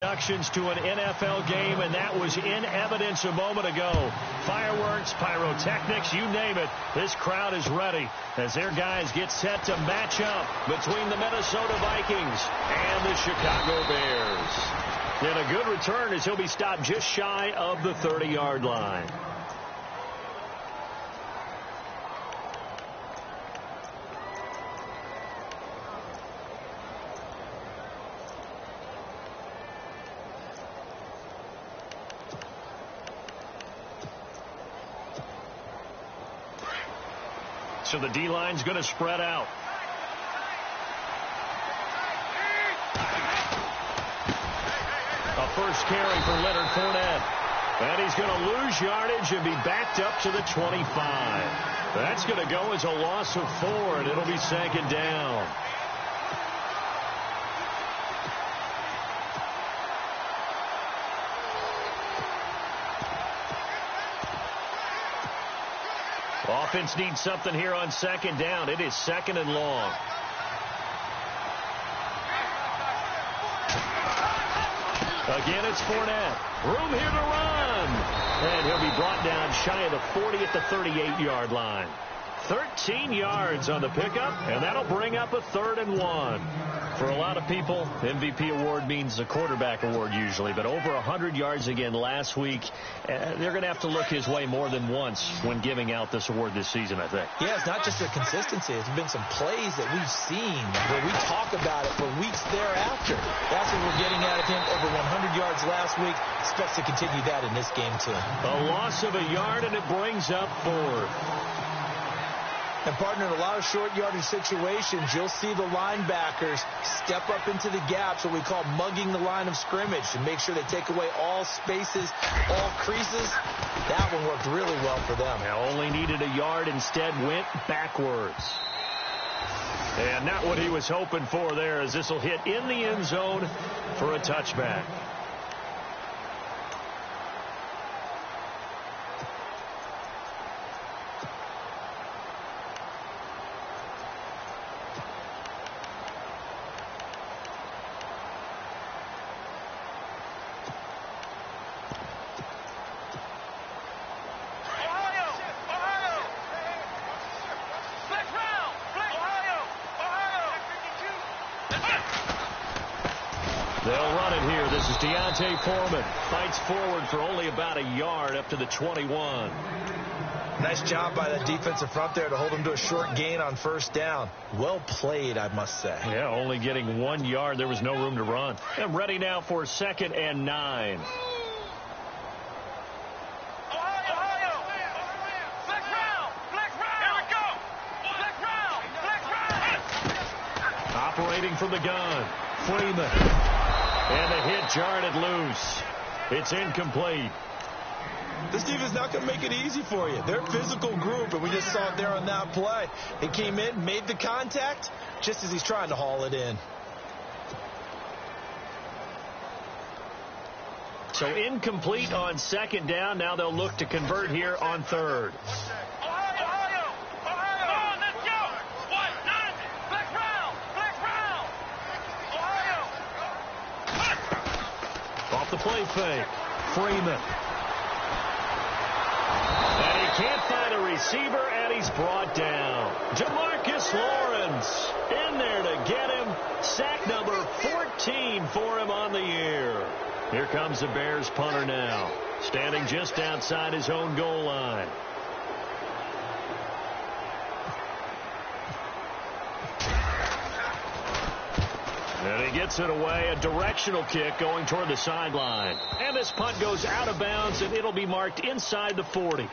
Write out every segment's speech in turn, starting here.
Introductions to an NFL game, and that was in evidence a moment ago. Fireworks, pyrotechnics, you name it. This crowd is ready as their guys get set to match up between the Minnesota Vikings and the Chicago Bears. And a good return as he'll be stopped just shy of the 30-yard line. So the D-line's going to spread out. A first carry for Leonard Fournette. And he's going to lose yardage and be backed up to the 25. That's going to go as a loss of 4, and it'll be second down. Offense needs something here on second down. It is second and long. Again, it's Fournette. Room here to run. And he'll be brought down shy of the 40 at the 38-yard line. 13 yards on the pickup, and that'll bring up a 3rd and 1. For a lot of people, MVP award means a quarterback award usually, but over 100 yards again last week. They're going to have to look his way more than once when giving out this award this season, I think. Yeah, it's not just the consistency. It's been some plays that we've seen where we talk about it for weeks thereafter. That's what we're getting out of him. Over 100 yards last week. Expects to continue that in this game, too. A loss of a yard, and it brings up 4th. And, partner, in a lot of short yardage situations, you'll see the linebackers step up into the gaps, what we call mugging the line of scrimmage, to make sure they take away all spaces, all creases. That one worked really well for them. Now only needed a yard, instead went backwards. And not what he was hoping for there, as this will hit in the end zone for a touchback. They'll run it here. This is Foreman. Fights forward for only about a yard up to the 21. Nice job by the defensive front there to hold him to a short gain on first down. Well played, I must say. Yeah, only getting 1 yard. There was no room to run. And ready now for 2nd and 9. Operating from the gun, Freeman. And the hit jarred loose. It's incomplete. This defense is not going to make it easy for you. They're a physical group, and we just saw it there on that play. They came in, made the contact, just as he's trying to haul it in. So incomplete on 2nd down. Now they'll look to convert here on 3rd. Off the play fake. Freeman. And he can't find a receiver, and he's brought down. Jamarcus Lawrence in there to get him. Sack number 14 for him on the year. Here comes the Bears punter now, standing just outside his own goal line. And he gets it away, a directional kick going toward the sideline. And this punt goes out of bounds, and it'll be marked inside the 40.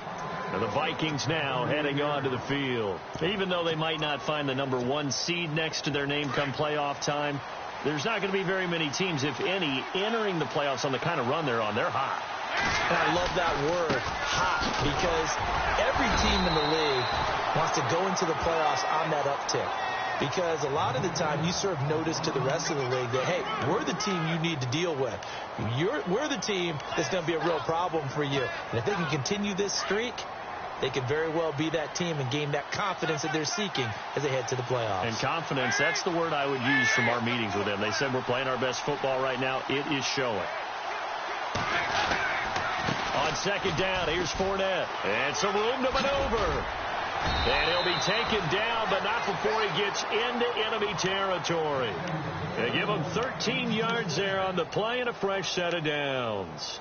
And the Vikings now heading onto the field. Even though they might not find the number 1 seed next to their name come playoff time, there's not going to be very many teams, if any, entering the playoffs on the kind of run they're on. They're hot. And I love that word, hot, because every team in the league wants to go into the playoffs on that uptick. Because a lot of the time you serve notice to the rest of the league that, hey, we're the team you need to deal with. We're the team that's going to be a real problem for you. And if they can continue this streak, they could very well be that team and gain that confidence that they're seeking as they head to the playoffs. And confidence, that's the word I would use from our meetings with them. They said we're playing our best football right now. It is showing. On second down, here's Fournette. And some room to maneuver. And he'll be taken down, but not before he gets into enemy territory. They give him 13 yards there on the play and a fresh set of downs.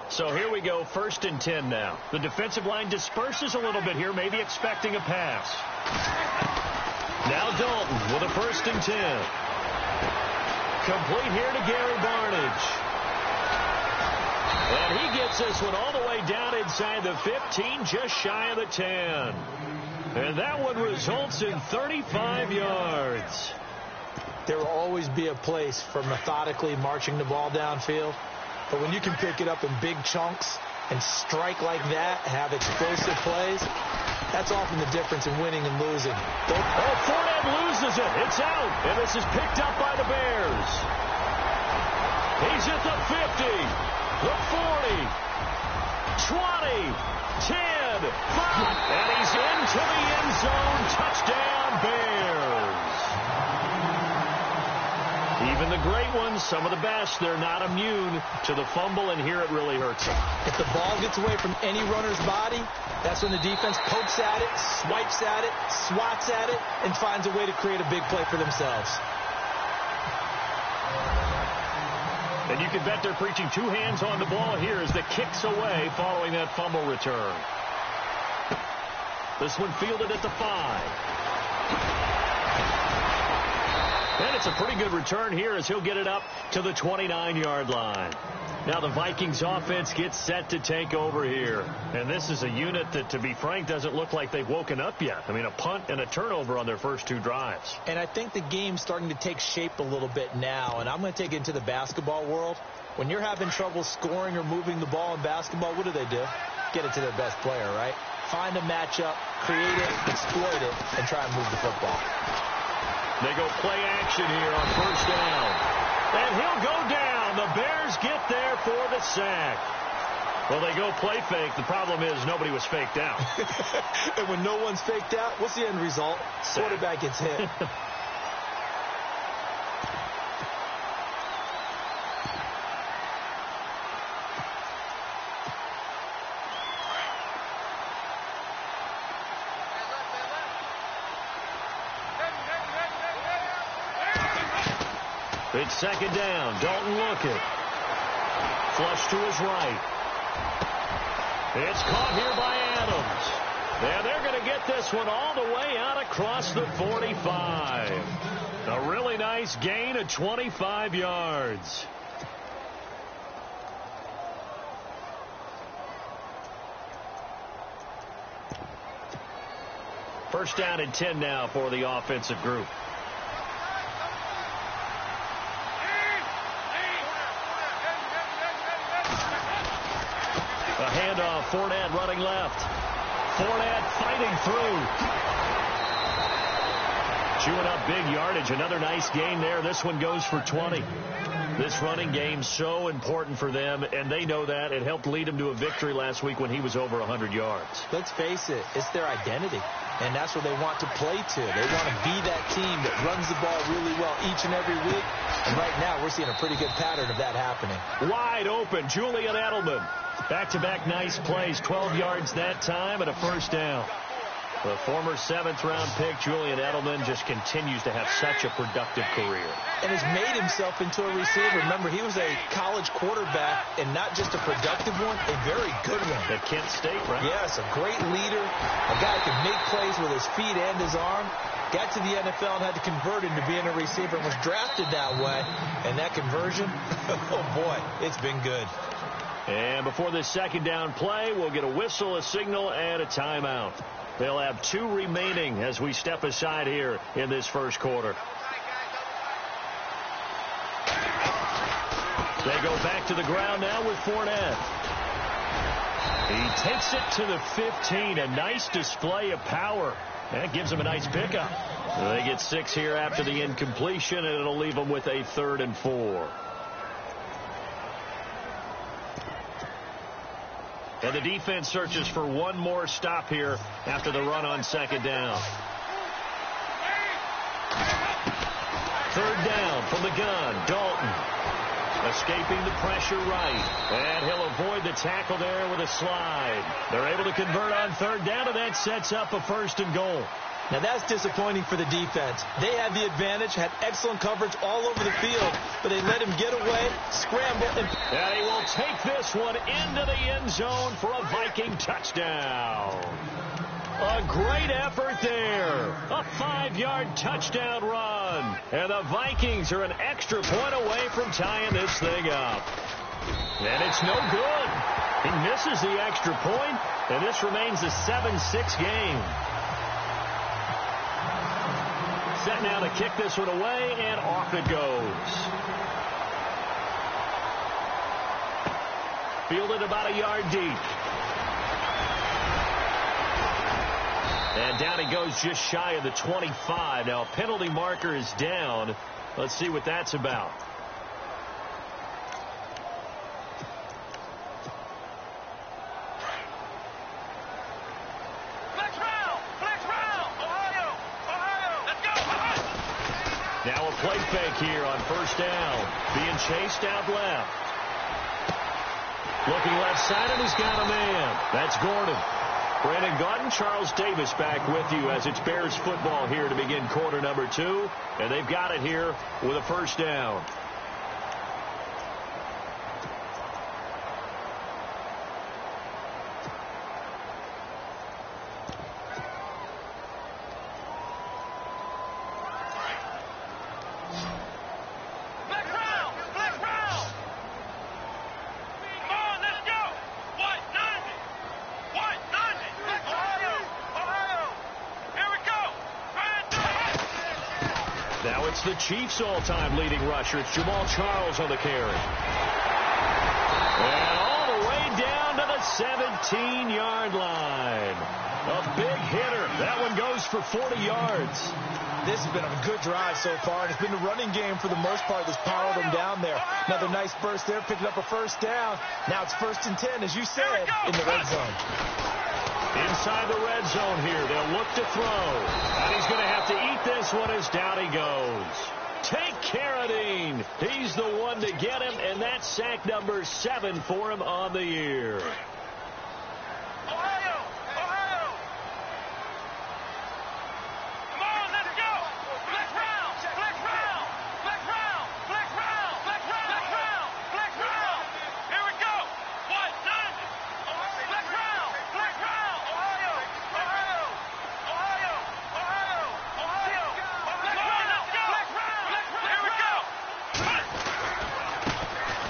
So here we go, 1st and 10 now. The defensive line disperses a little bit here, maybe expecting a pass. Now Dalton with a 1st and 10. Complete here to Gary Barnidge. And he gets this one all the way down inside the 15, just shy of the 10. And that one results in 35 yards. There will always be a place for methodically marching the ball downfield. But when you can pick it up in big chunks and strike like that, have explosive plays, that's often the difference in winning and losing. Oh, Fournette loses it. It's out. And this is picked up by the Bears. He's at the 50. The 40, 20, 10, 5, and he's into the end zone. Touchdown, Bears. Even the great ones, some of the best, they're not immune to the fumble, and here it really hurts them. If the ball gets away from any runner's body, that's when the defense pokes at it, swipes at it, swats at it, and finds a way to create a big play for themselves. And you can bet they're preaching 2 hands on the ball here as the kick's away following that fumble return. This one fielded at the 5. And it's a pretty good return here as he'll get it up to the 29-yard line. Now the Vikings offense gets set to take over here. And this is a unit that, to be frank, doesn't look like they've woken up yet. I mean, a punt and a turnover on their first 2 drives. And I think the game's starting to take shape a little bit now. And I'm going to take it into the basketball world. When you're having trouble scoring or moving the ball in basketball, what do? Get it to their best player, right? Find a matchup, create it, exploit it, and try and move the football. They go play action here on 1st down. And he'll go down. The Bears get there for the sack. Well, they go play fake. The problem is nobody was faked out. And when no one's faked out, what's the end result? Sack. Quarterback gets hit. It's 2nd down. Dalton looking. Flush to his right. It's caught here by Adams. And they're going to get this one all the way out across the 45. A really nice gain of 25 yards. First down and 10 now for the offensive group. A handoff, Fournette running left. Fournette fighting through. Chewing up big yardage. Another nice gain there. This one goes for 20. This running game so important for them, and they know that. It helped lead them to a victory last week when he was over 100 yards. Let's face it, it's their identity, and that's what they want to play to. They want to be that team that runs the ball really well each and every week, and right now we're seeing a pretty good pattern of that happening. Wide open, Julian Edelman. Back-to-back nice plays, 12 yards that time and a first down. The former 7th-round pick, Julian Edelman, just continues to have such a productive career. And has made himself into a receiver. Remember, he was a college quarterback, and not just a productive one, a very good one. At Kent State, right? Yes, a great leader, a guy who can make plays with his feet and his arm. Got to the NFL and had to convert into being a receiver and was drafted that way. And that conversion, oh boy, it's been good. And before this 2nd down play, we'll get a whistle, a signal, and a timeout. They'll have 2 remaining as we step aside here in this first quarter. They go back to the ground now with Fournette. He takes it to the 15. A nice display of power. That gives him a nice pickup. They get 6 here after the incompletion, and it'll leave them with a 3rd and 4. And And the defense searches for one more stop here after the run on second down. Third down from the gun. Dalton escaping the pressure right. And he'll avoid the tackle there with a slide. They're able to convert on third down, and that sets up a first and goal. Now, that's disappointing for the defense. They had the advantage, had excellent coverage all over the field, but they let him get away, scramble, and he will take this one into the end zone for a Viking touchdown. A great effort there. A 5-yard touchdown run. And the Vikings are an extra point away from tying this thing up. And it's no good. He misses the extra point, and this remains a 7-6 game. Set now to kick this one away, and off it goes. Fielded about a yard deep. And down he goes just shy of the 25. Now, a penalty marker is down. Let's see what that's about. Now a play fake here on first down. Being chased out left. Looking left side, and he's got a man. That's Gordon. Brandon Gaudin, Charles Davis back with you as it's Bears football here to begin quarter number 2. And they've got it here with a first down. Now it's the Chiefs' all-time leading rusher. It's Jamal Charles on the carry. And all the way down to the 17-yard line. A big hitter. That one goes for 40 yards. This has been a good drive so far, and it's been the running game for the most part that's powered them down there. Another nice burst there, picking up a first down. Now it's 1st and 10, as you said, in the red zone. Inside the red zone here. They'll look to throw. And he's going to have to eat this one as down he goes. Take Carradine. He's the one to get him, and that's sack number 7 for him on the year.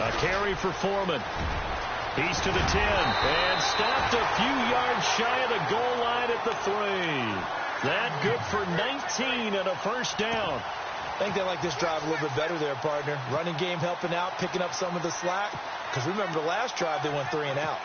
A carry for Foreman. He's to the 10 and stopped a few yards shy of the goal line at the 3. That good for 19 and a first down. I think they like this drive a little bit better there, partner. Running game helping out, picking up some of the slack. Because remember the last drive they went 3 and out.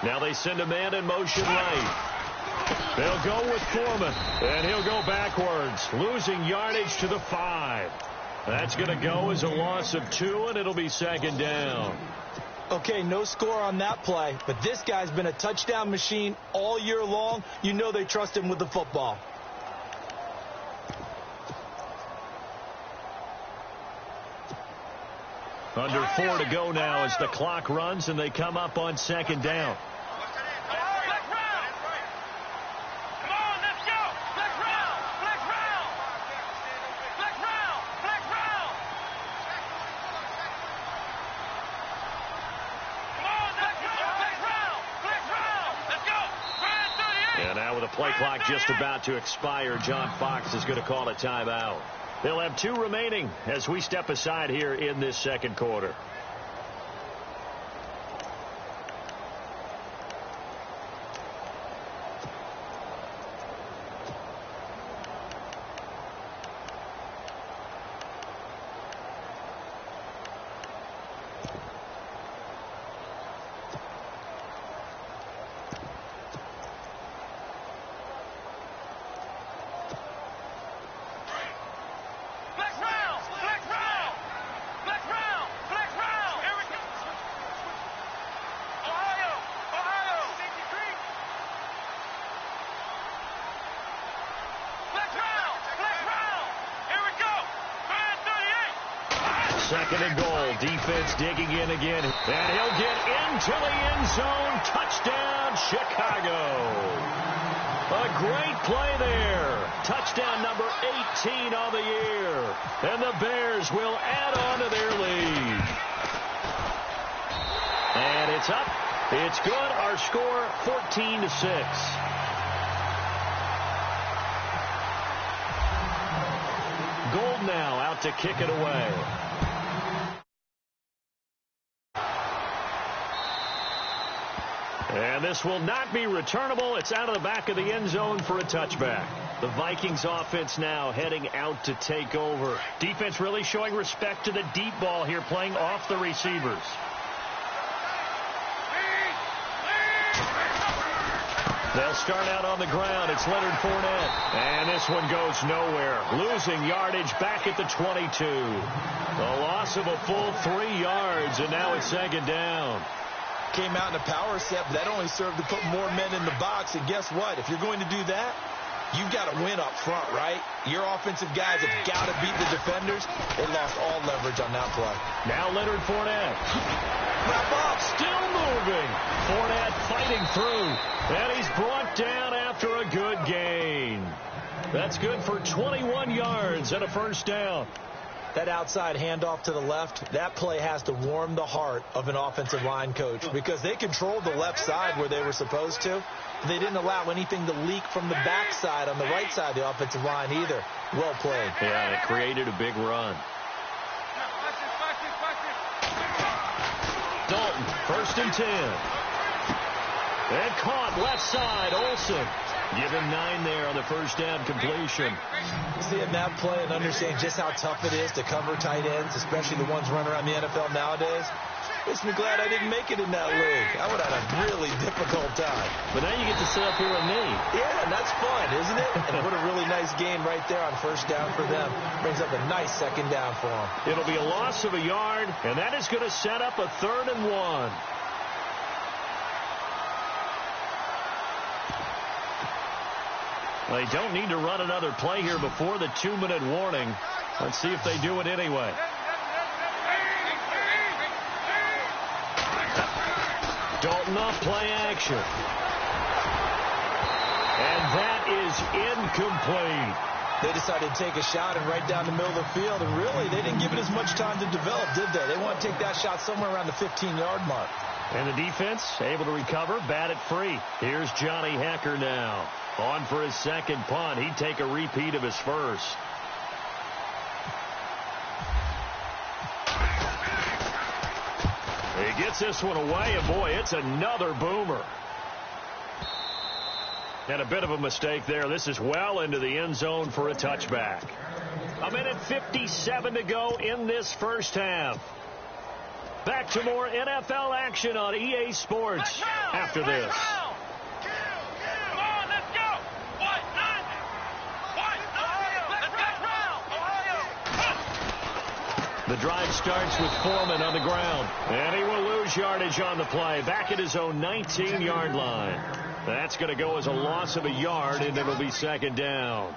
Now they send a man in motion right. They'll go with Foreman, and he'll go backwards, losing yardage to the 5. That's going to go as a loss of 2, and it'll be 2nd down. Okay, no score on that play, but this guy's been a touchdown machine all year long. You know they trust him with the football. Under 4 to go now as the clock runs, and they come up on 2nd down. And now with the play clock just about to expire, John Fox is going to call a timeout. They'll have 2 remaining as we step aside here in this second quarter. Second and goal. Defense digging in again. And he'll get into the end zone. Touchdown, Chicago. A great play there. Touchdown number 18 on the year. And the Bears will add on to their lead. And it's up. It's good. Our score, 14-6. Gold now out to kick it away. And this will not be returnable. It's out of the back of the end zone for a touchback. The Vikings offense now heading out to take over. Defense really showing respect to the deep ball here, playing off the receivers. They'll start out on the ground. It's Leonard Fournette. And this one goes nowhere. Losing yardage back at the 22. A loss of a full 3 yards, and now it's second down. Came out in a power set, but that only served to put more men in the box. And guess what? If you're going to do that, you've got to win up front, right? Your offensive guys have got to beat the defenders. They lost all leverage on that play. Now Leonard Fournette. Wrap up, still moving. Fournette fighting through. And he's brought down after a good gain. That's good for 21 yards and a first down. That outside handoff to the left, that play has to warm the heart of an offensive line coach because they controlled the left side where they were supposed to. They didn't allow anything to leak from the backside on the right side of the offensive line either. Well played. Yeah, it created a big run. Dalton, 1st and 10. And caught left side, Olsen. Give him 9 there on the first down completion. Seeing that play and understanding just how tough it is to cover tight ends, especially the ones running around the NFL nowadays, makes me glad I didn't make it in that league. I would have had a really difficult time. But now you get to sit up here with me. Yeah, and that's fun, isn't it? And what a really nice game right there on first down for them. Brings up a nice second down for them. It'll be a loss of a yard, and that is going to set up a 3rd and 1. They don't need to run another play here before the 2-minute warning. Let's see if they do it anyway. Dalton off play action. And that is incomplete. They decided to take a shot and right down the middle of the field, and really they didn't give it as much time to develop, did they? They want to take that shot somewhere around the 15-yard mark. And the defense able to recover, bat it free. Here's Johnny Hecker now. On for his second punt. He'd take a repeat of his first. He gets this one away, and boy, it's another boomer. And a bit of a mistake there. This is well into the end zone for a touchback. 1:57 to go in this first half. Back to more NFL action on EA Sports after this. The drive starts with Foreman on the ground. And he will lose yardage on the play. Back at his own 19-yard line. That's going to go as a loss of a yard, and it'll be second down.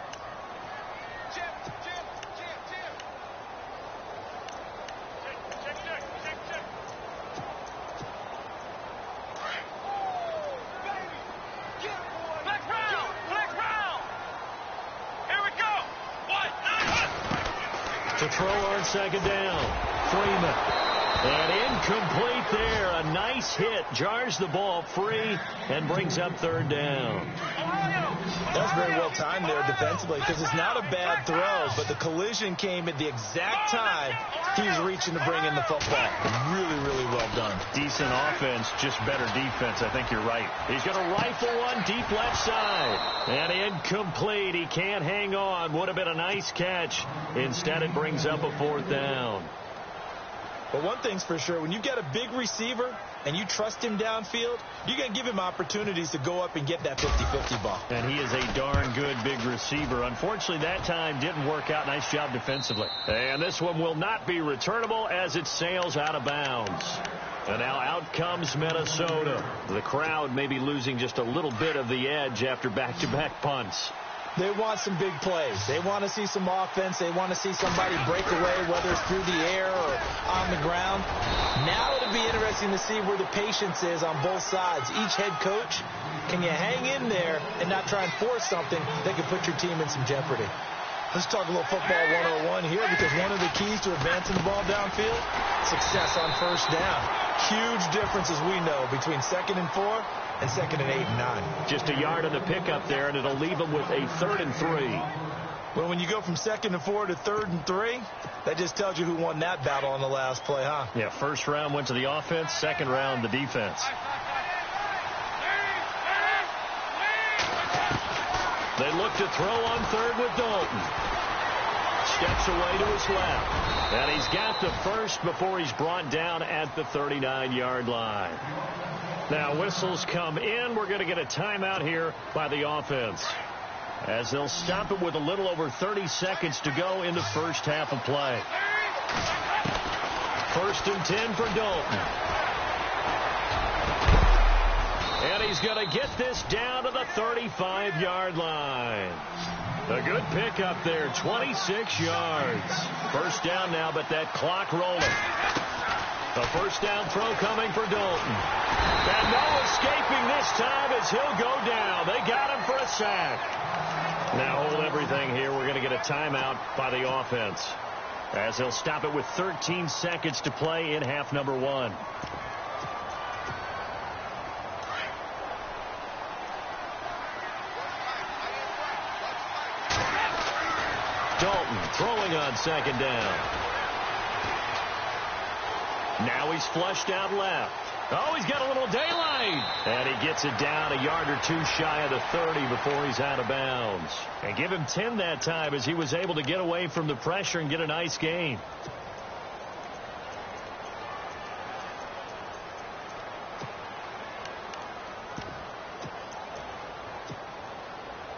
To throw on second down. Freeman. And incomplete there. A nice hit. Jars the ball free and brings up 3rd down. That was very well timed there defensively because it's not a bad throw, but the collision came at the exact time he was reaching to bring in the football. Really, really well done. Decent offense, just better defense. I think you're right. He's going to rifle one deep left side. And incomplete. He can't hang on. Would have been a nice catch. Instead, it brings up a 4th down. But one thing's for sure, when you get a big receiver and you trust him downfield, you're going to give him opportunities to go up and get that 50-50 ball. And he is a darn good big receiver. Unfortunately, that time didn't work out. Nice job defensively. And this one will not be returnable as it sails out of bounds. And now out comes Minnesota. The crowd may be losing just a little bit of the edge after back-to-back punts. They want some big plays. They want to see some offense. They want to see somebody break away, whether it's through the air or on the ground. Now it'll be interesting to see where the patience is on both sides. Each head coach, can you hang in there and not try and force something that could put your team in some jeopardy? Let's talk a little football 101 here, because one of the keys to advancing the ball downfield, success on first down. Huge difference, as we know, between 2nd and 4 and 2nd and 8 and 9. Just a yard on the pickup there, and it'll leave them with a 3rd and 3. Well, when you go from 2nd and 4 to 3rd and 3, that just tells you who won that battle on the last play, huh? Yeah, first round went to the offense, second round the defense. They look to throw on 3rd with Dalton. Steps away to his left. And he's got the first before he's brought down at the 39-yard line. Now, whistles come in. We're going to get a timeout here by the offense, as they'll stop it with a little over 30 seconds to go in the first half of play. 1st and 10 for Dalton. And he's going to get this down to the 35-yard line. A good pickup there, 26 yards. First down now, but that clock rolling. A first down throw coming for Dalton. And no escaping this time as he'll go down. They got him for a sack. Now hold everything here. We're going to get a timeout by the offense, as they'll stop it with 13 seconds to play in half number 1. Dalton throwing on 2nd down. Now he's flushed out left. Oh, he's got a little daylight. And he gets it down a yard or two shy of the 30 before he's out of bounds. And give him 10 that time, as he was able to get away from the pressure and get a nice gain.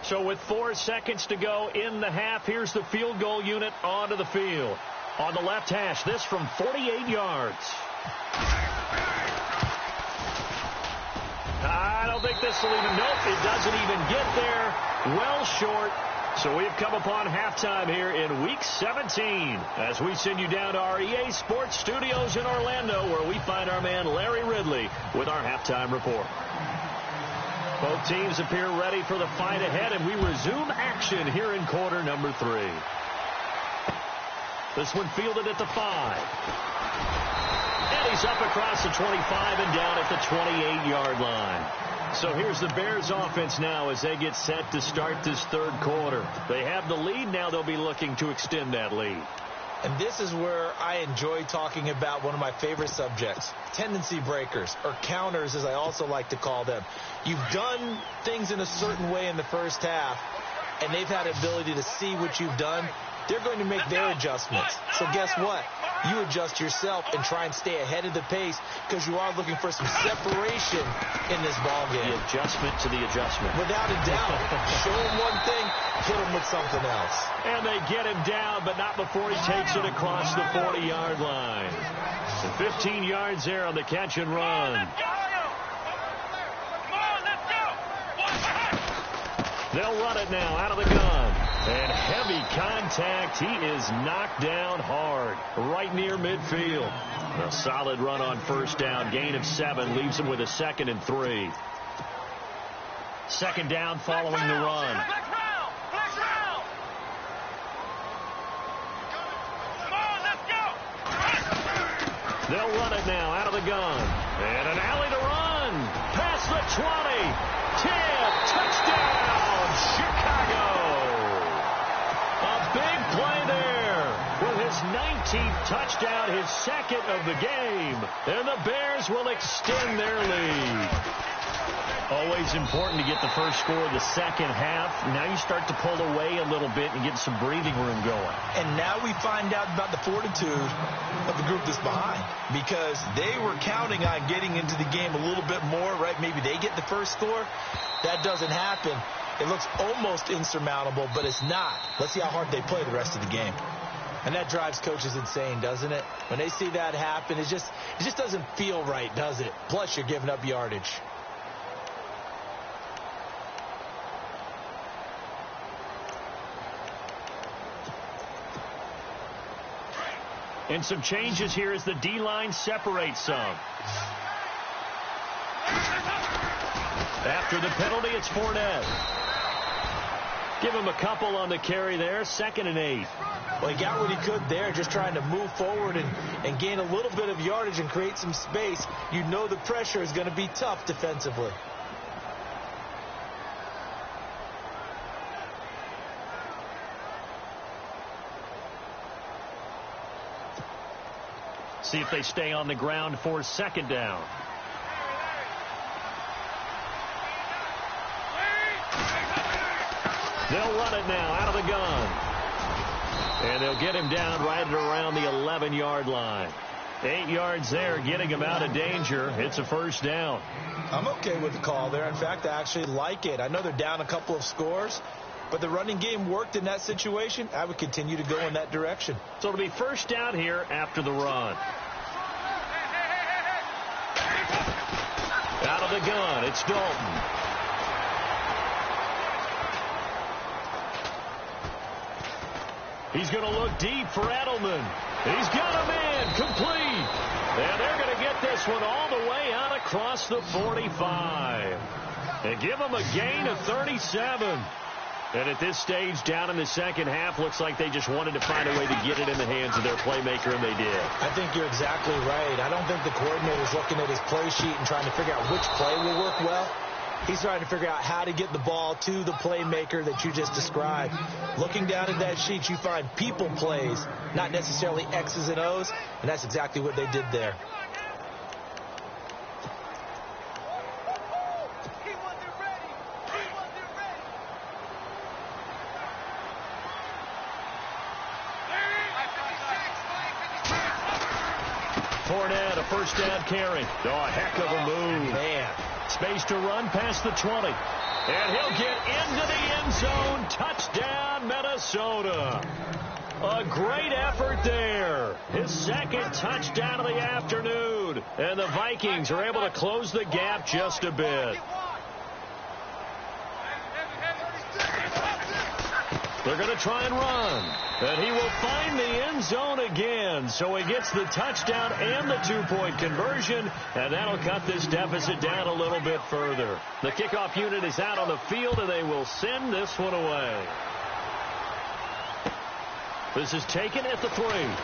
So with 4 seconds to go in the half, here's the field goal unit onto the field. On the left hash, this from 48 yards. I don't think this will even, nope, it doesn't even get there. Well short. So we've come upon halftime here in Week 17, as we send you down to our EA Sports Studios in Orlando, where we find our man Larry Ridley with our halftime report. Both teams appear ready for the fight ahead, and we resume action here in quarter number 3. This one fielded at the 5. And he's up across the 25 and down at the 28-yard line. So here's the Bears offense now as they get set to start this 3rd quarter. They have the lead. Now they'll be looking to extend that lead. And this is where I enjoy talking about one of my favorite subjects, tendency breakers, or counters, as I also like to call them. You've done things in a certain way in the first half, and they've had the ability to see what you've done. They're going to make their adjustments. So guess what? You adjust yourself and try and stay ahead of the pace, because you are looking for some separation in this ballgame. The adjustment to the adjustment. Without a doubt. Show him one thing, hit him with something else. And they get him down, but not before he takes it across the 40-yard line. And 15 yards there on the catch and run. They'll run it now out of the gun. And heavy contact. He is knocked down hard, right near midfield. A solid run on first down. Gain of 7 leaves him with a 2nd and 3. 2nd down following the run. They'll run it now out of the gun. And an alley to run. Past the 20. 10. Touchdown, Chicago. A big play there with his 19th touchdown, his 2nd of the game. And the Bears will extend their lead. Always important to get the first score of the second half. Now you start to pull away a little bit and get some breathing room going. And now we find out about the fortitude of the group that's behind, because they were counting on getting into the game a little bit more, right? Maybe they get the first score. That doesn't happen. It looks almost insurmountable, but it's not. Let's see how hard they play the rest of the game. And that drives coaches insane, doesn't it? When they see that happen, it just doesn't feel right, does it? Plus, you're giving up yardage. And some changes here as the D-line separates some. After the penalty, it's Fournette. Give him a couple on the carry there. 2nd and 8. Well, he got what he could there, just trying to move forward and gain a little bit of yardage and create some space. You know the pressure is going to be tough defensively. See if they stay on the ground for 2nd down. They'll run it now out of the gun. And they'll get him down right at around the 11-yard line. 8 yards there, getting him out of danger. It's a 1st down. I'm okay with the call there. In fact, I actually like it. I know they're down a couple of scores, but the running game worked in that situation. I would continue to go in that direction. So it'll be 1st down here after the run. Out of the gun, it's Dalton. He's going to look deep for Edelman. He's got a man complete. And they're going to get this one all the way out across the 45. And give him a gain of 37. And at this stage, down in the second half, looks like they just wanted to find a way to get it in the hands of their playmaker, and they did. I think you're exactly right. I don't think the coordinator's looking at his play sheet and trying to figure out which play will work well. He's trying to figure out how to get the ball to the playmaker that you just described. Looking down at that sheet, you find people plays, not necessarily X's and O's, and that's exactly what they did there. Fournette, a 1st down carry. Oh, a heck of a move. Man. Space to run past the 20. And he'll get into the end zone. Touchdown, Minnesota. A great effort there. His 2nd touchdown of the afternoon. And the Vikings are able to close the gap just a bit. They're going to try and run. And he will find the end zone again. So he gets the touchdown and the 2-point conversion. And that'll cut this deficit down a little bit further. The kickoff unit is out on the field, and they will send this one away. This is taken at the 3. And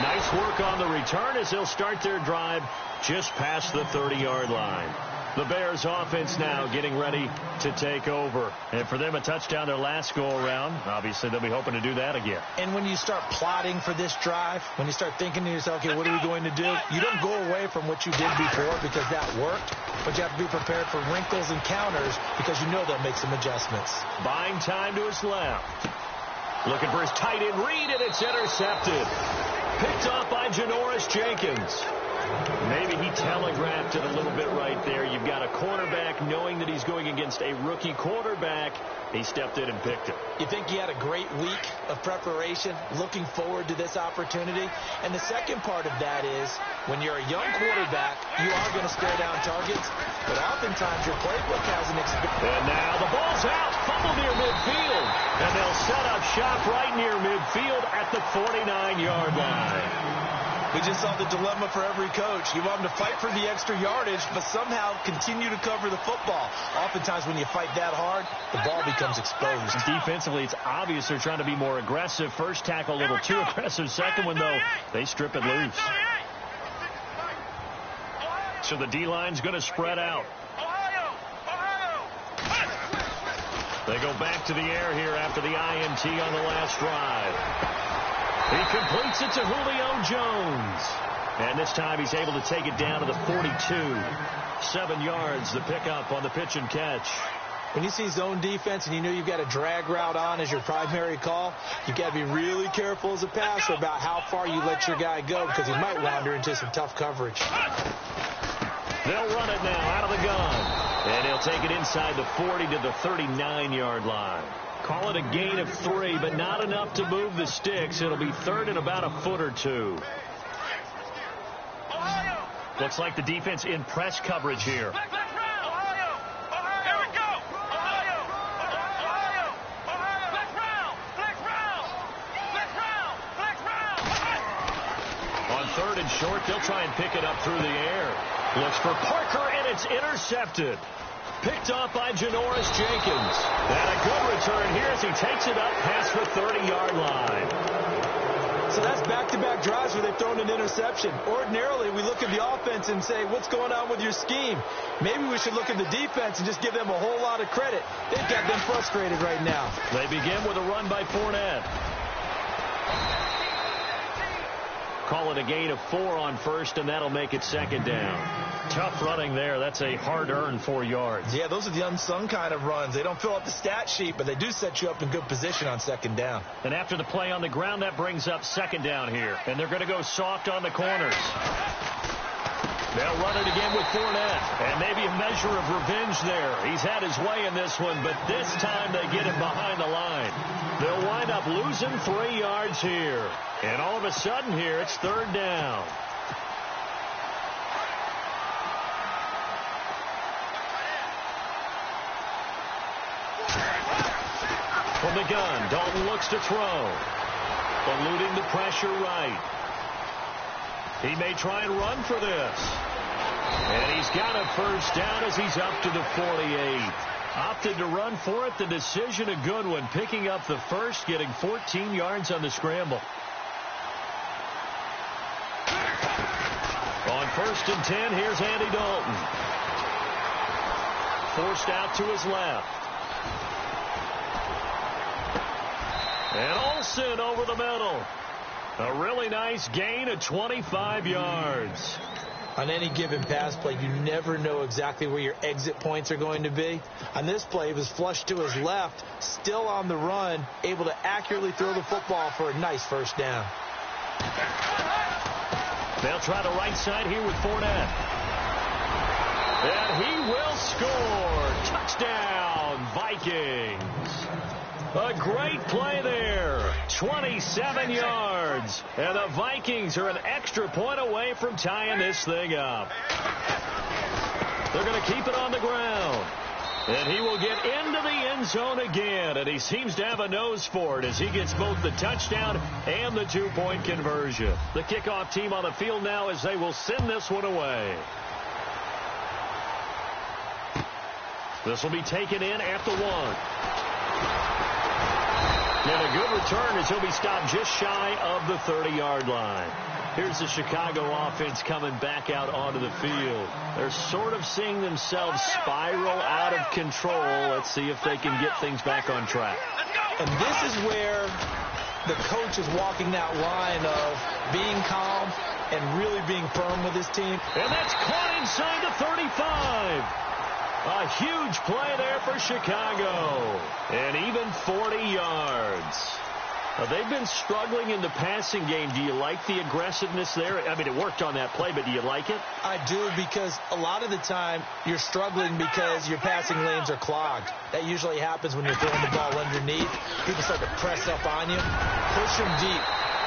nice work on the return as they'll start their drive just past the 30-yard line. The Bears offense now getting ready to take over. And for them, a touchdown their last go-around. Obviously, they'll be hoping to do that again. And when you start plotting for this drive, when you start thinking to yourself, okay, what are we going to do? You don't go away from what you did before because that worked. But you have to be prepared for wrinkles and counters because you know they'll make some adjustments. Buying time to his left. Looking for his tight end read, and it's intercepted. Picked off by Janoris Jenkins. Maybe he telegraphed it a little bit right there. You've got a cornerback knowing that he's going against a rookie quarterback. He stepped in and picked it. You think he had a great week of preparation, looking forward to this opportunity? And the second part of that is, when you're a young quarterback, you are going to stare down targets, but oftentimes your playbook has an experience. And now the ball's out, fumble near midfield, and they'll set up shop right near midfield at the 49-yard line. We just saw the dilemma for every coach. You want them to fight for the extra yardage, but somehow continue to cover the football. Oftentimes when you fight that hard, the ball becomes exposed. Defensively, it's obvious they're trying to be more aggressive. First tackle a little too aggressive. Second one, though, they strip it loose. So the D-line's going to spread out. They go back to the air here after the INT on the last drive. He completes it to Julio Jones. And this time he's able to take it down to the 42. 7 yards, the pickup on the pitch and catch. When you see zone defense and you know you've got a drag route on as your primary call, you've got to be really careful as a passer about how far you let your guy go because he might wander into some tough coverage. They'll run it now out of the gun. And he'll take it inside the 40 to the 39-yard line. Call it a gain of 3, but not enough to move the sticks. It'll be third and about a foot or two. Looks like the defense in press coverage here. in short. They'll try and pick it up through the air. Looks for Parker, and it's intercepted. Picked off by Janoris Jenkins. And a good return here as he takes it up past the 30-yard line. So that's back-to-back drives where they've thrown an interception. Ordinarily, we look at the offense and say, what's going on with your scheme? Maybe we should look at the defense and just give them a whole lot of credit. They've got them frustrated right now. They begin with a run by Fournette. Call it a gain of 4 on first, and that'll make it second down. Tough running there. That's a hard-earned 4 yards. Yeah, those are the unsung kind of runs. They don't fill up the stat sheet, but they do set you up in good position on second down. And after the play on the ground, that brings up second down here. And they're going to go soft on the corners. They'll run it again with Fournette. And maybe a measure of revenge there. He's had his way in this one, but this time they get him behind the line. They'll wind up losing 3 yards here. And all of a sudden here, it's third down. From the gun, Dalton looks to throw. Eluding the pressure right. He may try and run for this. And he's got a first down as he's up to the 48. Opted to run for it. The decision a good one. Picking up the first, getting 14 yards on the scramble. On first and 10, here's Andy Dalton. Forced out to his left. And Olsen over the middle. A really nice gain of 25 yards. On any given pass play, you never know exactly where your exit points are going to be. On this play, he was flushed to his left, still on the run, able to accurately throw the football for a nice first down. They'll try the right side here with Fournette. And he will score. Touchdown, Vikings. A great play there. 27 yards. And the Vikings are an extra point away from tying this thing up. They're going to keep it on the ground. And he will get into the end zone again. And he seems to have a nose for it as he gets both the touchdown and the 2-point conversion. The kickoff team on the field now as they will send this one away. This will be taken in at the 1. And a good return as he'll be stopped just shy of the 30-yard line. Here's the Chicago offense coming back out onto the field. They're sort of seeing themselves spiral out of control. Let's see if they can get things back on track. And this is where the coach is walking that line of being calm and really being firm with his team. And that's caught inside the 35. A huge play there for Chicago. And even 40 yards. They've been struggling in the passing game. Do you like the aggressiveness there? I mean, it worked on that play, but do you like it? I do, because a lot of the time you're struggling because your passing lanes are clogged. That usually happens when you're throwing the ball underneath. People start to press up on you. Push them deep.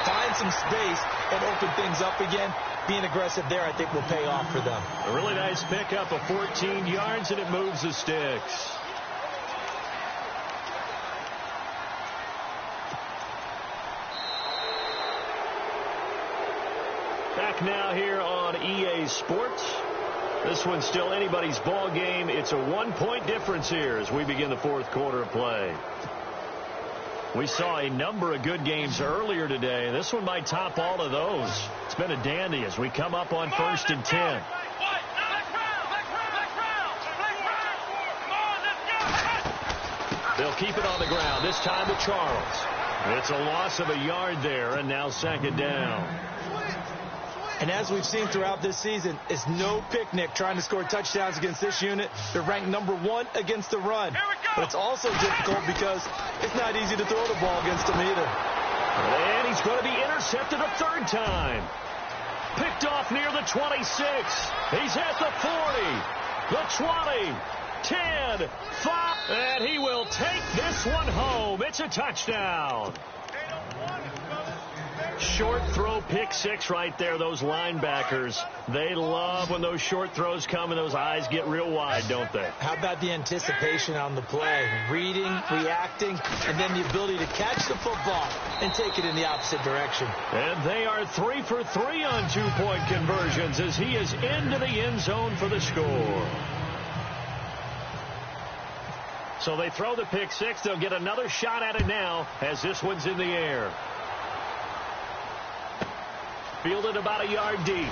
Find some space and open things up again. Being aggressive there, I think, will pay off for them. A really nice pickup of 14 yards, and it moves the sticks. Back now here on EA Sports. This one's still anybody's ball game. It's a 1-point difference here as we begin the fourth quarter of play. We saw a number of good games earlier today. This one might top all of those. It's been a dandy as we come up on first and 10. They'll keep it on the ground, this time with Charles. It's a loss of a yard there, and now second down. And as we've seen throughout this season, it's no picnic trying to score touchdowns against this unit. They're ranked number 1 against the run. But it's also difficult because it's not easy to throw the ball against them either. And he's going to be intercepted a third time. Picked off near the 26. He's at the 40, the 20, 10, 5. And he will take this one home. It's a touchdown. Short throw pick six right there. Those linebackers, they love when those short throws come and those eyes get real wide, don't they? How about the anticipation on the play? Reading, reacting, and then the ability to catch the football and take it in the opposite direction. And they are 3 for 3 on two-point conversions as he is into the end zone for the score. So they throw the pick six. They'll get another shot at it now as this one's in the air. Fielded about a yard deep.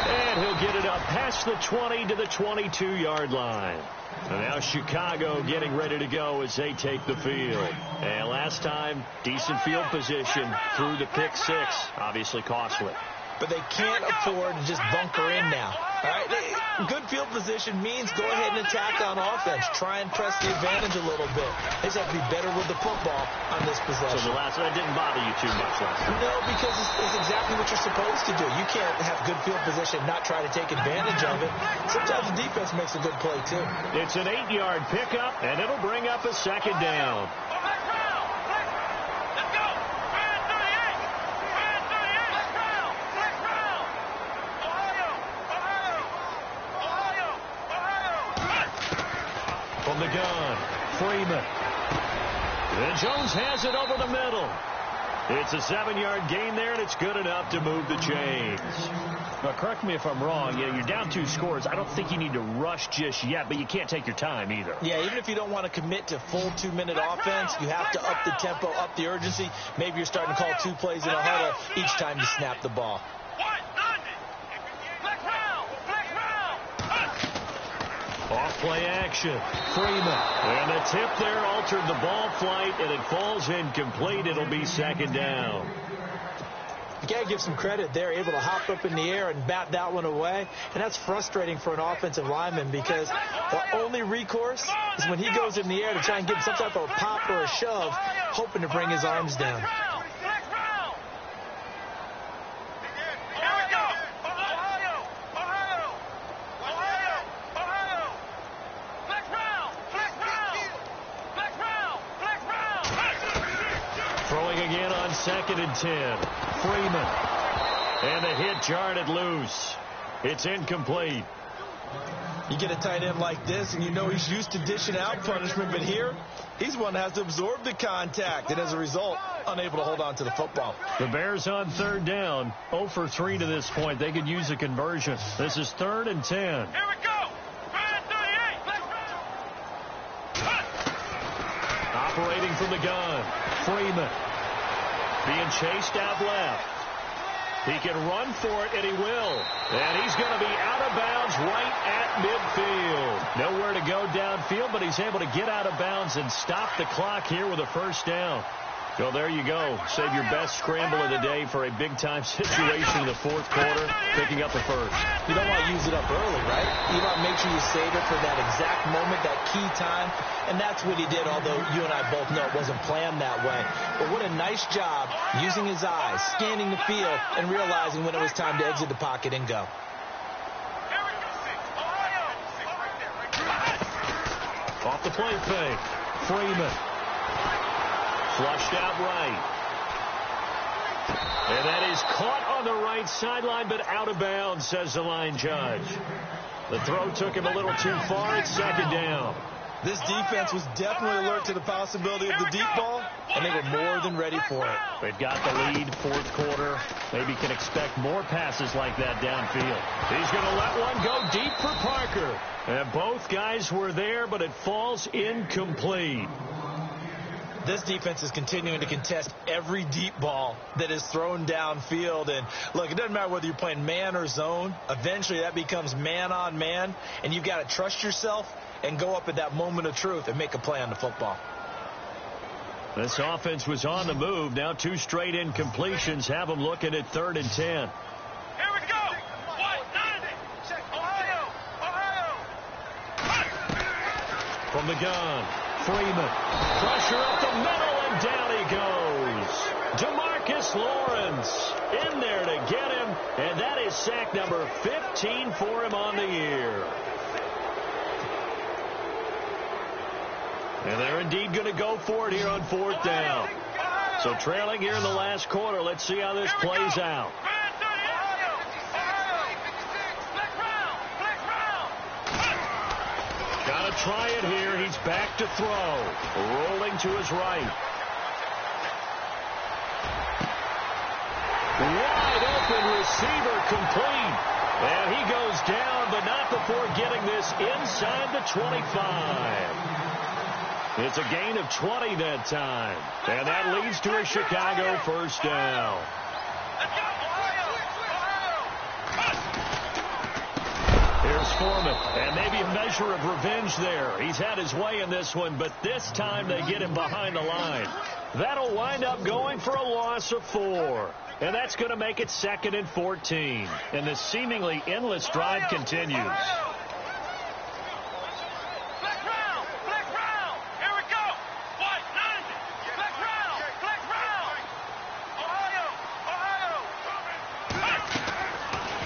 And he'll get it up past the 20 to the 22-yard line. And now Chicago getting ready to go as they take the field. And last time, decent field position through the pick six. Obviously costly. But they can't afford to just bunker in now. All right, good field position means go ahead and attack on offense. Try and press the advantage a little bit. They just have to be better with the football on this possession. So that didn't bother you too much last time? No, because it's exactly what you're supposed to do. You can't have good field position and not try to take advantage of it. Sometimes the defense makes a good play, too. It's an 8-yard pickup, and it'll bring up a second down. From the gun, Freeman. And Jones has it over the middle. It's a 7-yard gain there, and it's good enough to move the chains. Now, correct me if I'm wrong. Yeah, you're down 2 scores. I don't think you need to rush just yet, but you can't take your time either. Yeah, even if you don't want to commit to full 2-minute offense, you have to up the tempo, up the urgency. Maybe you're starting to call 2 plays in a huddle each time you snap the ball. Off-play action. Freeman. And the tip there altered the ball flight, and it falls incomplete. It'll be second down. You got to give some credit. They're able to hop up in the air and bat that one away. And that's frustrating for an offensive lineman because the only recourse is when he goes in the air to try and get some type of a pop or a shove, hoping to bring his arms down. Second and 10. Freeman. And a hit jarred it loose. It's incomplete. You get a tight end like this, and you know he's used to dishing out punishment, but here, he's one that has to absorb the contact, and as a result, unable to hold on to the football. The Bears on third down, 0 for 3 to this point. They could use a conversion. This is 3rd and 10. Here we go. 38. Operating from the gun, Freeman. Being chased out left. He can run for it, and he will. And he's going to be out of bounds right at midfield. Nowhere to go downfield, but he's able to get out of bounds and stop the clock here with a first down. So there you go. Save your best scramble of the day for a big-time situation in the 4th quarter, picking up the first. You don't want to use it up early, right? You want to make sure you save it for that exact moment, that key time. And that's what he did, although you and I both know it wasn't planned that way. But what a nice job using his eyes, scanning the field, and realizing when it was time to exit the pocket and go. Off the play fake. Freeman. Flushed out right. And that is caught on the right sideline, but out of bounds, says the line judge. The throw took him a little too far. It's second down. This defense was definitely alert to the possibility of the deep ball, and they were more than ready for it. They've got the lead, 4th quarter. Maybe can expect more passes like that downfield. He's going to let one go deep for Parker. And both guys were there, but it falls incomplete. This defense is continuing to contest every deep ball that is thrown downfield. And, look, it doesn't matter whether you're playing man or zone. Eventually, that becomes man-on-man, and you've got to trust yourself and go up at that moment of truth and make a play on the football. This offense was on the move. Now 2 straight incompletions have them looking at 3rd and 10. Here we go. Ohio. From the gun, Freeman. Pressure up the middle, and down he goes. DeMarcus Lawrence in there to get him, and that is sack number 15 for him on the year. And they're indeed going to go for it here on 4th down. So trailing here in the last quarter. Let's see how this plays out. Got to try it here. He's back to throw. Rolling to his right. Wide open receiver complete. And he goes down, but not before getting this inside the 25. It's a gain of 20 that time. And that leads to a Chicago first down. Here's Foreman. And maybe a measure of revenge there. He's had his way in this one, but this time they get him behind the line. That'll wind up going for a loss of 4. And that's going to make it 2nd and 14. And the seemingly endless drive continues.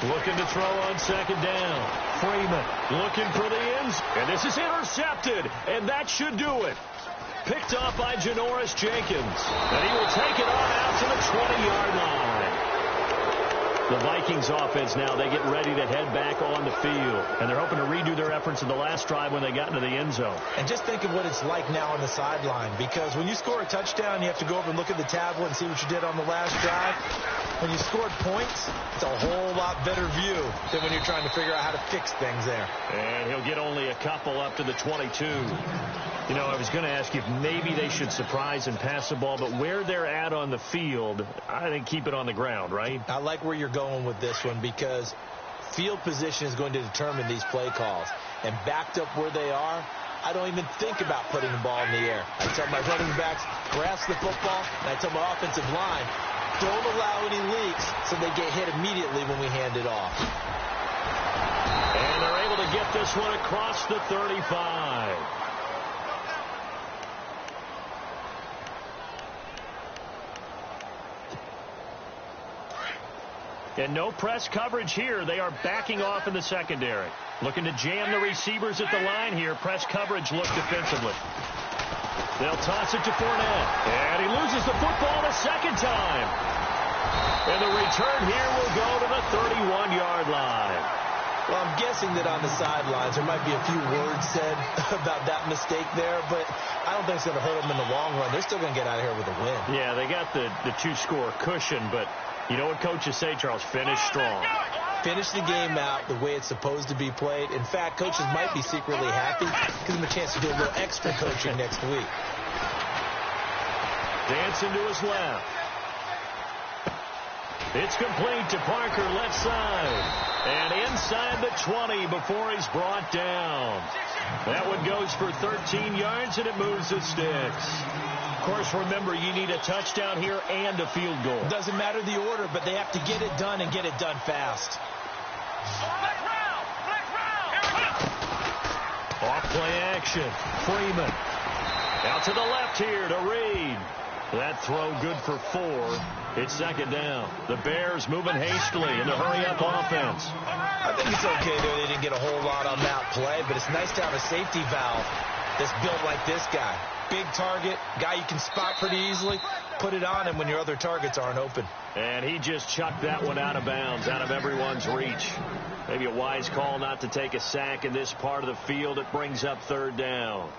Looking to throw on 2nd down. Freeman looking for the ends. And this is intercepted. And that should do it. Picked off by Janoris Jenkins. And he will take it on out to the 20-yard line. The Vikings offense now, they get ready to head back on the field. And they're hoping to redo their efforts in the last drive when they got into the end zone. And just think of what it's like now on the sideline. Because when you score a touchdown, you have to go over and look at the tablet and see what you did on the last drive. When you scored points, it's a whole lot better view than when you're trying to figure out how to fix things there. And he'll get only a couple up to the 22. You know, I was going to ask you if maybe they should surprise and pass the ball, but where they're at on the field, I think keep it on the ground, right? I like where you're going with this one because field position is going to determine these play calls. And backed up where they are, I don't even think about putting the ball in the air. I tell my running backs, grasp the football, and I tell my offensive line, don't allow any leaks so they get hit immediately when we hand it off. And they're able to get this one across the 35. And no press coverage here. They are backing off in the secondary. Looking to jam the receivers at the line here. Press coverage look defensively. They'll toss it to Fournette. And he loses the football a second time. And the return here will go to the 31-yard line. Well, I'm guessing that on the sidelines there might be a few words said about that mistake there, but I don't think it's going to hurt them in the long run. They're still going to get out of here with a win. Yeah, they got the two-score cushion, but you know what coaches say, Charles? Finish strong. Finish the game out the way it's supposed to be played. In fact, coaches might be secretly happy. Gives them a chance to do a little extra coaching next week. Dancing to his left. It's complete to Parker, left side. And inside the 20 before he's brought down. That one goes for 13 yards, and it moves the sticks. Of course, remember, you need a touchdown here and a field goal. Doesn't matter the order, but they have to get it done and get it done fast. Off play action. Freeman. Out to the left here to Reed. That throw good for 4. It's second down. The Bears moving hastily in the hurry-up offense. I think it's okay there. They didn't get a whole lot on that play, but it's nice to have a safety valve that's built like this guy. Big target, guy you can spot pretty easily. Put it on him when your other targets aren't open. And he just chucked that one out of bounds, out of everyone's reach. Maybe a wise call not to take a sack in this part of the field. It brings up third down.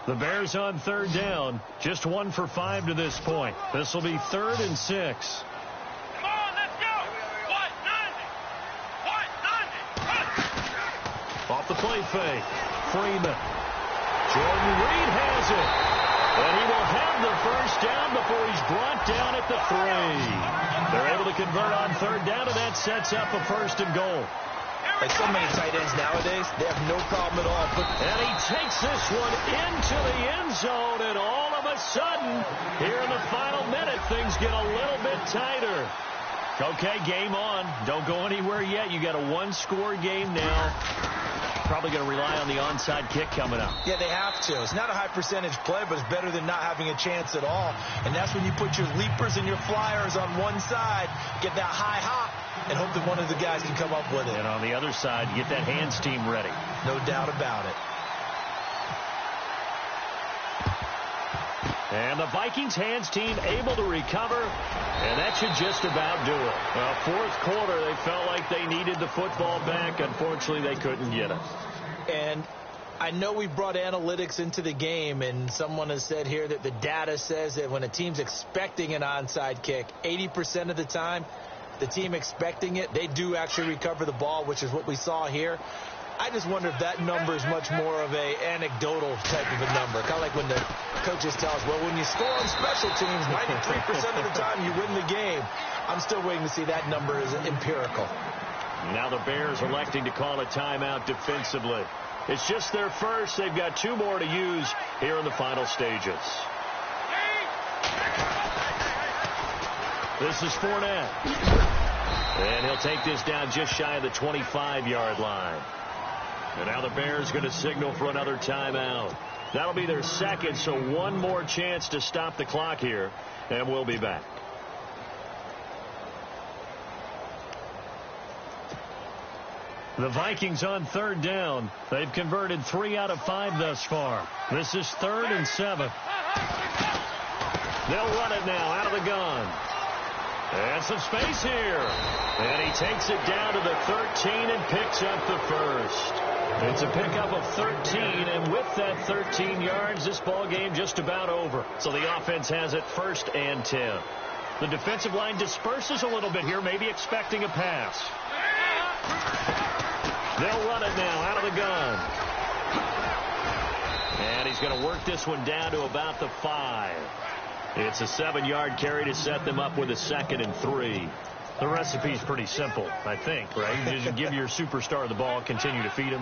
The Bears on third down, just 1 for 5 to this point. This will be 3rd and 6. Come on, let's go. What? 90. Off the play fake. Freeman. Jordan Reed has it. And he will have the first down before he's brought down at the 3. They're able to convert on third down, and that sets up a 1st and goal. Like so many tight ends nowadays, they have no problem at all. And he takes this one into the end zone, and all of a sudden, here in the final minute, things get a little bit tighter. Okay, game on. Don't go anywhere yet. You got a 1-score game now. Probably going to rely on the onside kick coming up. Yeah, they have to. It's not a high percentage play, but it's better than not having a chance at all. And that's when you put your leapers and your flyers on one side, get that high hop, and hope that one of the guys can come up with it. And on the other side, get that hands team ready. No doubt about it. And the Vikings hands team able to recover, and that should just about do it. Well, fourth quarter, they felt like they needed the football back. Unfortunately, they couldn't get it. And I know we brought analytics into the game, and someone has said here that the data says that when a team's expecting an onside kick, 80% of the time, the team expecting it, they do actually recover the ball, which is what we saw here. I just wonder if that number is much more of a anecdotal type of a number. Kind of like when the coaches tell us, well, when you score on special teams, 93% of the time you win the game. I'm still waiting to see that number is empirical. Now the Bears electing to call a timeout defensively. It's just their first. They've got 2 more to use here in the final stages. This is Fournette. And he'll take this down just shy of the 25-yard line. And now the Bears going to signal for another timeout. That'll be their second, so one more chance to stop the clock here, and we'll be back. The Vikings on third down. They've converted 3 out of 5 thus far. This is 3rd and 7. They'll run it now out of the gun. And some space here. And he takes it down to the 13 and picks up the first. It's a pickup of 13, and with that 13 yards, this ball game just about over. So the offense has it 1st and 10. The defensive line disperses a little bit here, maybe expecting a pass. They'll run it now out of the gun. And he's going to work this one down to about the 5. It's a 7-yard carry to set them up with a 2nd and 3. The recipe's pretty simple, I think, right? Just give your superstar the ball, continue to feed him.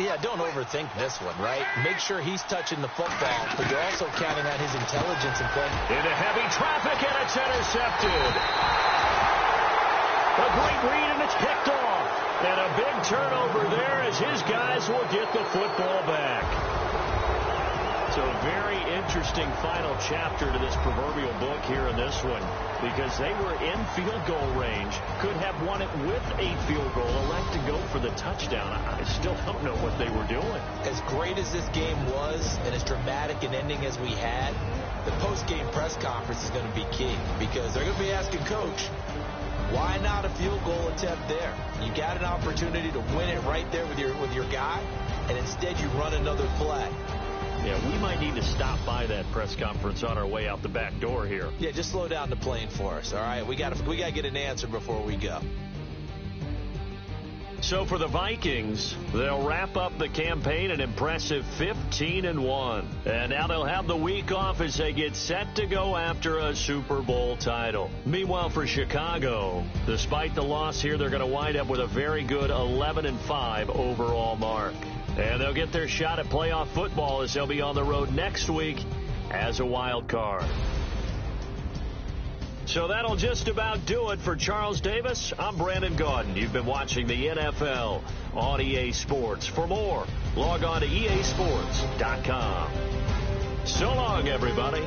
Yeah, don't overthink this one, right? Make sure he's touching the football, but you're also counting on his intelligence and play. Into heavy traffic, and it's intercepted. A great read, and it's picked off. And a big turnover there as his guys will get the football back. So a very interesting final chapter to this proverbial book here in this one, because they were in field goal range, could have won it with a field goal, elect to go for the touchdown. I still don't know what they were doing. As great as this game was and as dramatic an ending as we had, the post-game press conference is going to be key, because they're going to be asking Coach, why not a field goal attempt there? You got an opportunity to win it right there with your guy, and instead you run another play. Yeah, we might need to stop by that press conference on our way out the back door here. Yeah, just slow down the plane for us, all right? We got to get an answer before we go. So for the Vikings, they'll wrap up the campaign an impressive 15-1. And now they'll have the week off as they get set to go after a Super Bowl title. Meanwhile, for Chicago, despite the loss here, they're going to wind up with a very good 11-5 overall mark. And they'll get their shot at playoff football as they'll be on the road next week as a wild card. So that'll just about do it for Charles Davis. I'm Brandon Gaudin. You've been watching the NFL on EA Sports. For more, log on to easports.com. So long, everybody.